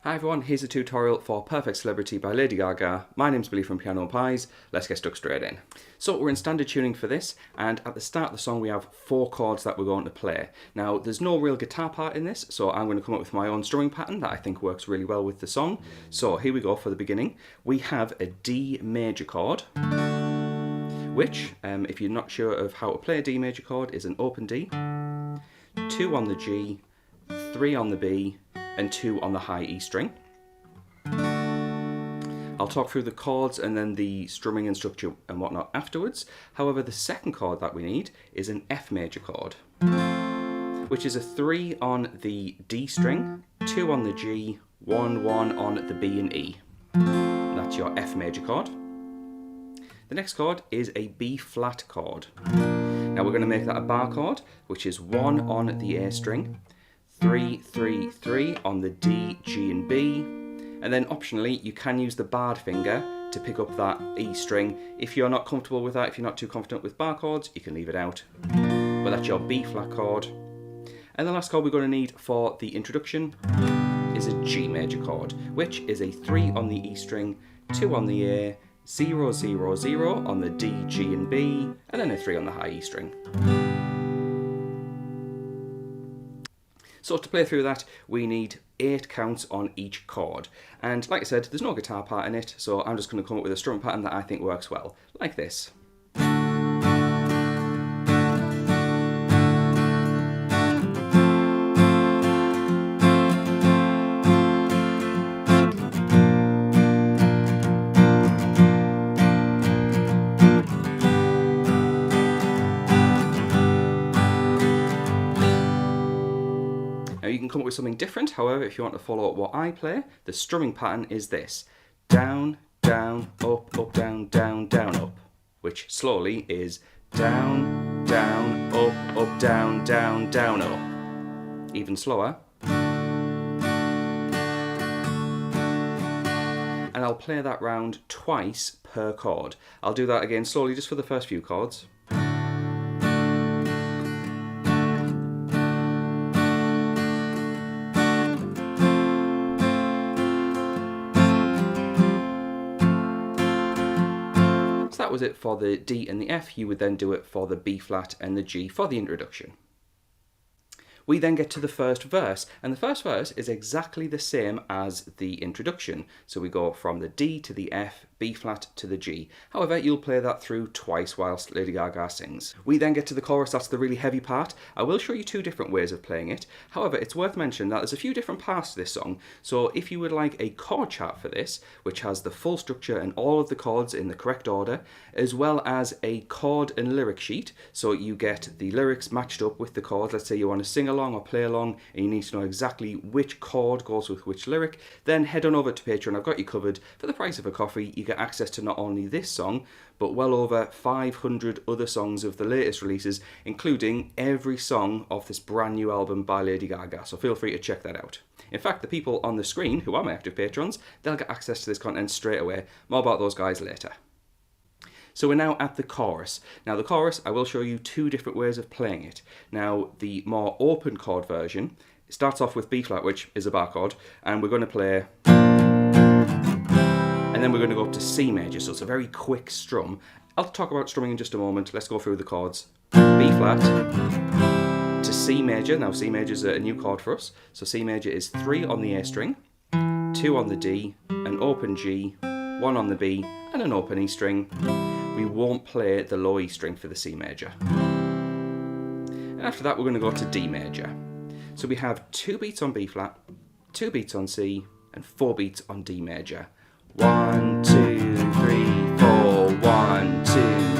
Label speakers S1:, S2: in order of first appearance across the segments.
S1: Hi everyone, here's a tutorial for Perfect Celebrity by Lady Gaga. My name's Billy from Piano and Pies. Let's get stuck straight in. So we're in standard tuning for this, and at the start of the song we have 4 chords that we're going to play. Now there's no real guitar part in this, so I'm going to come up with my own strumming pattern that I think works really well with the song. So here we go for the beginning. We have a D major chord, which, if you're not sure of how to play a D major chord, is an open D, 2 on the G, 3 on the B, and 2 on the high E string. I'll talk through the chords and then the strumming and structure and whatnot afterwards. However, the second chord that we need is an F major chord, which is a 3 on the D string, 2 on the G, 1 on the B and E. That's your F major chord. The next chord is a B flat chord. Now we're going to make that a bar chord, which is 1 on the A string, 3, 3, 3 on the D, G and B, and then optionally you can use the barred finger to pick up that E string. If you're not comfortable with that, if you're not too confident with bar chords, you can leave it out. But that's your B flat chord. And the last chord we're going to need for the introduction is a G major chord, which is a 3 on the E string, 2 on the A, 0, 0, 0 on the D, G and B, and then a 3 on the high E string. So to play through that, we need 8 counts on each chord. And like I said, there's no guitar part in it, so I'm just going to come up with a strum pattern that I think works well, like this. Now you can come up with something different, however, if you want to follow what I play, the strumming pattern is this. Down, down, up, up, down, down, down, up. Which slowly is down, down, up, up, down, down, down, up. Even slower. And I'll play that round twice per chord. I'll do that again slowly just for the first few chords. That was it for the D and the F. You would then do it for the B flat and the G for the introduction. We then get to the first verse, and the first verse is exactly the same as the introduction. So we go from the D to the F, B flat to the G. However, you'll play that through twice whilst Lady Gaga sings. We then get to the chorus, that's the really heavy part. I will show you 2 different ways of playing it. However, it's worth mentioning that there's a few different parts to this song. So if you would like a chord chart for this, which has the full structure and all of the chords in the correct order, as well as a chord and lyric sheet, so you get the lyrics matched up with the chords. Let's say you want to sing along or play along and you need to know exactly which chord goes with which lyric, then head on over to Patreon. I've got you covered. For the price of a coffee, you get access to not only this song, but well over 500 other songs of the latest releases, including every song of this brand new album by Lady Gaga, so feel free to check that out. In fact, the people on the screen who are my active patrons, they'll get access to this content straight away. More about those guys later. So we're now at the chorus. Now the chorus, I will show you 2 different ways of playing it. Now the more open chord version starts off with B flat, which is a bar chord, and we're going to play, and then we're going to go up to C major, so it's a very quick strum. I'll talk about strumming in just a moment. Let's go through the chords. B flat to C major. Now C major is a new chord for us. So C major is 3 on the A string, 2 on the D, an open G, 1 on the B, and an open E string. We won't play the low E string for the C major. And after that we're going to go to D major. So we have 2 beats on B flat, 2 beats on C, and 4 beats on D major. 1, 2, 3, 4, 1, 2,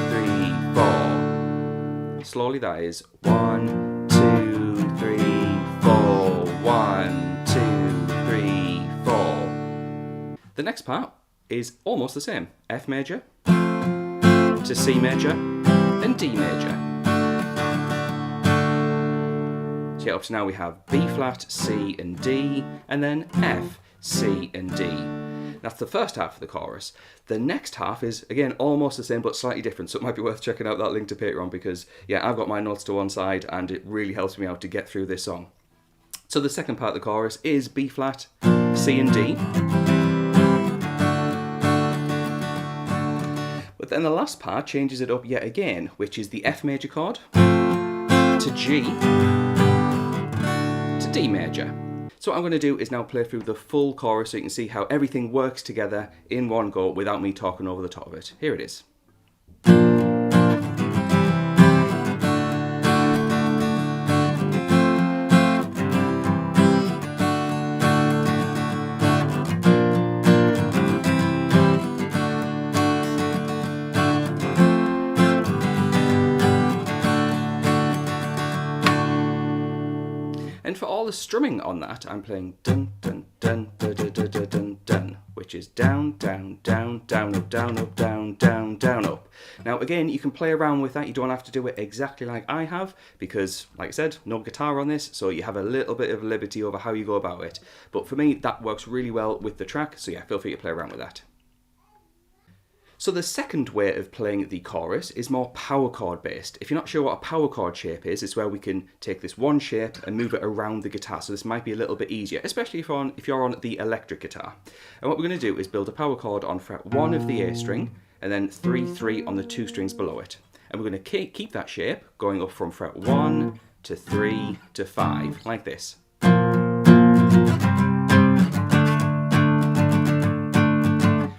S1: 3, 4. Slowly that is 1, 2, 3, 4, 1, 2, 3, 4. The next part is almost the same. F major to C major and D major. So up to now we have B flat, C and D, and then F, C and D. That's the first half of the chorus. The next half is, again, almost the same but slightly different, so it might be worth checking out that link to Patreon because, yeah, I've got my notes to one side and it really helps me out to get through this song. So the second part of the chorus is B flat, C and D. But then the last part changes it up yet again, which is the F major chord to G to D major. So what I'm going to do is now play through the full chorus so you can see how everything works together in one go without me talking over the top of it. Here it is. And for all the strumming on that, I'm playing dun dun dun dun dun dun dun dun dun, which is down, down, down, down, up, down, up, down, down, down, up. Now again, you can play around with that. You don't have to do it exactly like I have, because, like I said, no guitar on this, so you have a little bit of liberty over how you go about it. But for me, that works really well with the track, so yeah, feel free to play around with that. So the second way of playing the chorus is more power chord based. If you're not sure what a power chord shape is, it's where we can take this one shape and move it around the guitar. So this might be a little bit easier, especially if you're on the electric guitar. And what we're going to do is build a power chord on fret 1 of the A string and then 3, 3 on the 2 strings below it. And we're going to keep that shape going up from fret 1 to 3 to 5, like this.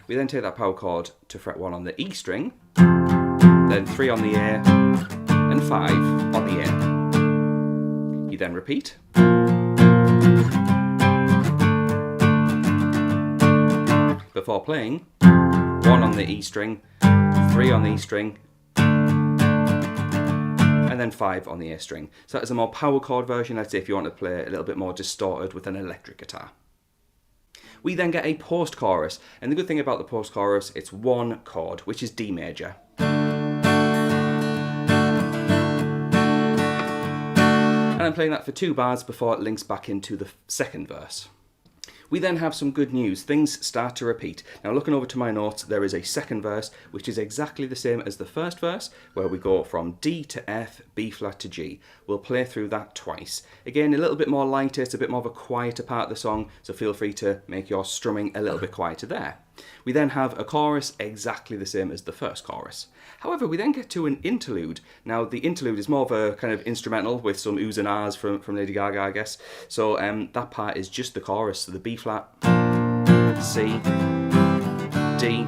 S1: We then take that power chord to fret 1 on the E string, then 3 on the A, and 5 on the A. You then repeat. Before playing 1 on the E string, 3 on the E string, and then 5 on the A string. So that is a more power chord version, let's say if you want to play a little bit more distorted with an electric guitar. We then get a post-chorus, and the good thing about the post-chorus, it's one chord, which is D major. And I'm playing that for 2 bars before it links back into the second verse. We then have some good news. Things start to repeat. Now looking over to my notes, there is a second verse, which is exactly the same as the first verse, where we go from D to F, B flat to G. We'll play through that twice. Again, a little bit more lighter, it's a bit more of a quieter part of the song, so feel free to make your strumming a little bit quieter there. We then have a chorus exactly the same as the first chorus. However, we then get to an interlude. Now, the interlude is more of a kind of instrumental with some oohs and ahs from Lady Gaga, I guess. So that part is just the chorus. So the B flat, C, D,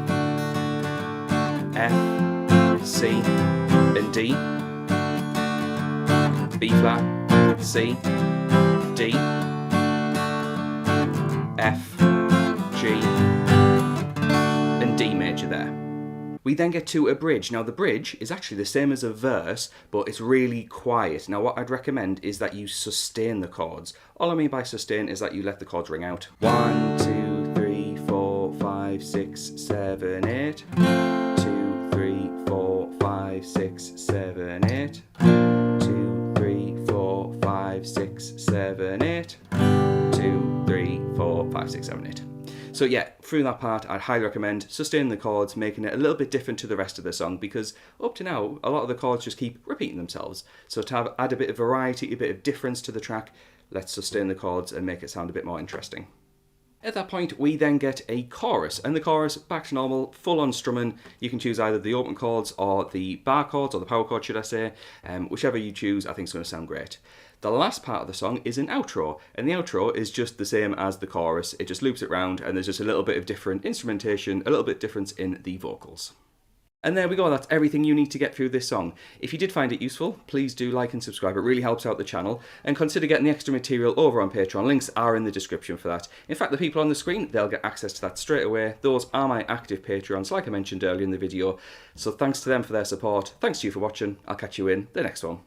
S1: F, C, and D. B flat, C, D, F, G, and D major there. We then get to a bridge. Now the bridge is actually the same as a verse, but it's really quiet. Now what I'd recommend is that you sustain the chords. All I mean by sustain is that you let the chords ring out. 1, 2, 3, 4, 5, 6, 7, 8. 2, 3, 4, 5, 6, 7, 8. 2, 3, 4, 5, 6, 7, 8. 2, 3, 4, 5, 6, 7, 8. So yeah, through that part, I'd highly recommend sustaining the chords, making it a little bit different to the rest of the song, because up to now, a lot of the chords just keep repeating themselves. So to add a bit of variety, a bit of difference to the track, let's sustain the chords and make it sound a bit more interesting. At that point, we then get a chorus, and the chorus, back to normal, full-on strumming. You can choose either the open chords or the bar chords, or the power chord, should I say. Whichever you choose, I think it's going to sound great. The last part of the song is an outro, and the outro is just the same as the chorus. It just loops it round, and there's just a little bit of different instrumentation, a little bit difference in the vocals. And there we go, that's everything you need to get through this song. If you did find it useful, please do like and subscribe, it really helps out the channel. And consider getting the extra material over on Patreon, links are in the description for that. In fact, the people on the screen, they'll get access to that straight away. Those are my active Patreons, like I mentioned earlier in the video. So thanks to them for their support, thanks to you for watching, I'll catch you in the next one.